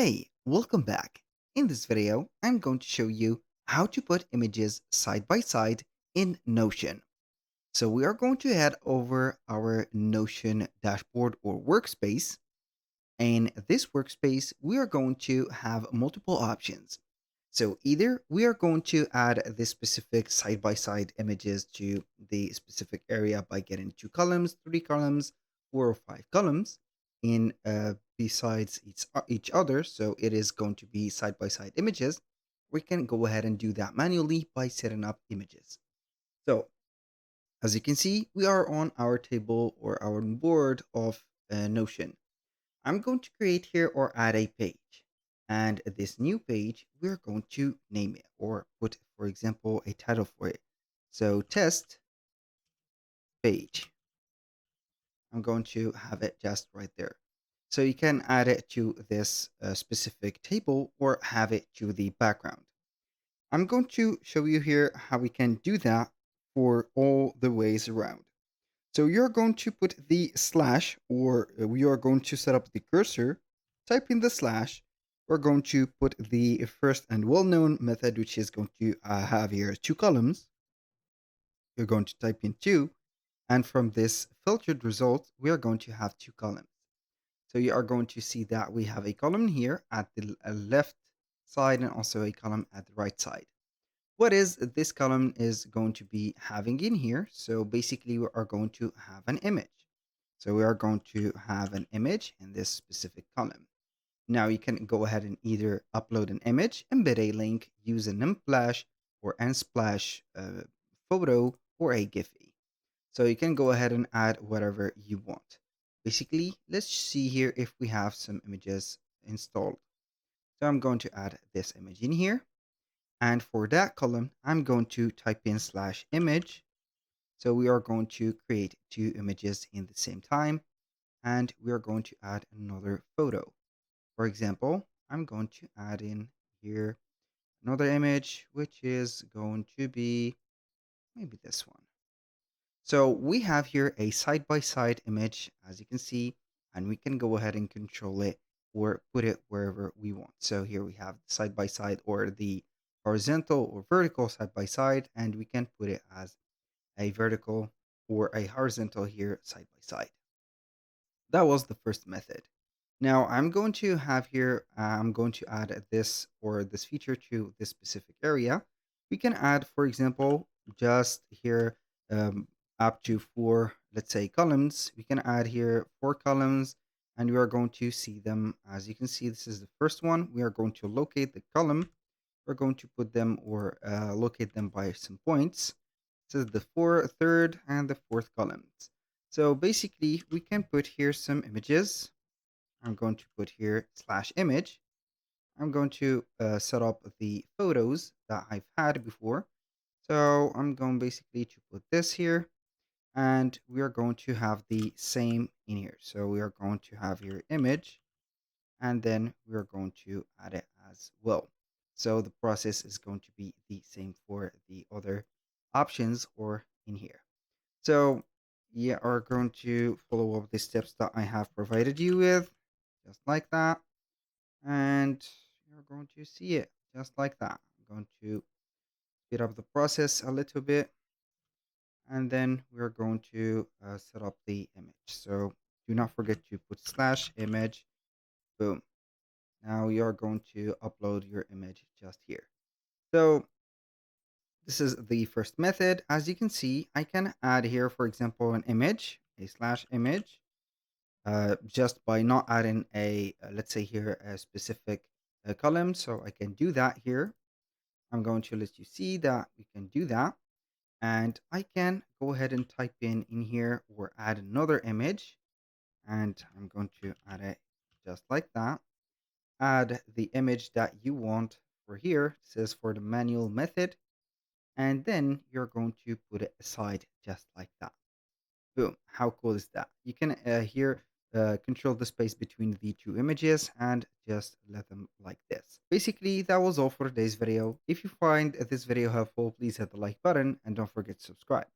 Hey, welcome back. In this video, I'm going to show you how to put images side by side in Notion. So we are going to head over our Notion dashboard or workspace. In this workspace, we are going to have multiple options. So either we are going to add this specific side by side images to the specific area by getting two columns, three columns, four or five columns in besides each other. So it is going to be side by side images. We can go ahead and do that manually by setting up images. So as you can see, we are on our table or our board of Notion. I'm going to create here or add a page. And this new page, we're going to name it or put, for example, a title for it. So test page. I'm going to have it just right there. So you can add it to this specific table or have it to the background. I'm going to show you here how we can do that for all the ways around. So you're going to put the slash, or we are going to set up the cursor, type in the slash. We're going to put the first and well-known method, which is going to have here two columns. You're going to type in two, and from this filtered result, we are going to have two columns. So you are going to see that we have a column here at the left side and also a column at the right side. What is this column is going to be having in here? So basically we are going to have an image. So we are going to have an image in this specific column. Now you can go ahead and either upload an image, embed a link, use an Unsplash or Unsplash photo or a Giphy. So you can go ahead and add whatever you want. Basically, let's see here if we have some images installed. So I'm going to add this image in here. And for that column, I'm going to type in slash image. So we are going to create two images in the same time. And we are going to add another photo. For example, I'm going to add in here another image, which is going to be maybe this one. So we have here a side-by-side image, as you can see, and we can go ahead and control it or put it wherever we want. So here we have side-by-side or the horizontal or vertical side-by-side, and we can put it as a vertical or a horizontal here side-by-side. That was the first method. Now I'm going to have here, I'm going to add this or this feature to this specific area. We can add, for example, just here um, up to four, let's say columns. We can add here four columns and we are going to see them. As you can see, this is the first one. We are going to locate the column. We're going to put them or locate them by some points. This is the third and the fourth columns. So basically we can put here some images. I'm going to put here slash image. I'm going to set up the photos that I've had before. So I'm going basically to put this here and we are going to have the same in here. So we are going to have your image and then we are going to add it as well. So the process is going to be the same for the other options or in here. So you are going to follow up the steps that I have provided you with, just like that. And you're going to see it just like that. I'm going to speed up the process a little bit. And then we're going to set up the image. So do not forget to put slash image. Boom. Now you're going to upload your image just here. So this is the first method. As you can see, I can add here, for example, an image, a slash image, just by not adding a, let's say here, a specific column. So I can do that here. I'm going to let you see that we can do that. And I can go ahead and type in here or add another image. And I'm going to add it just like that. Add the image that you want for here. It says for the manual method. And then you're going to put it aside just like that. Boom. How cool is that? You can here control the space between the two images and just let them like this. Basically, that was all for today's video. If you find this video helpful, please hit the like button and don't forget to subscribe.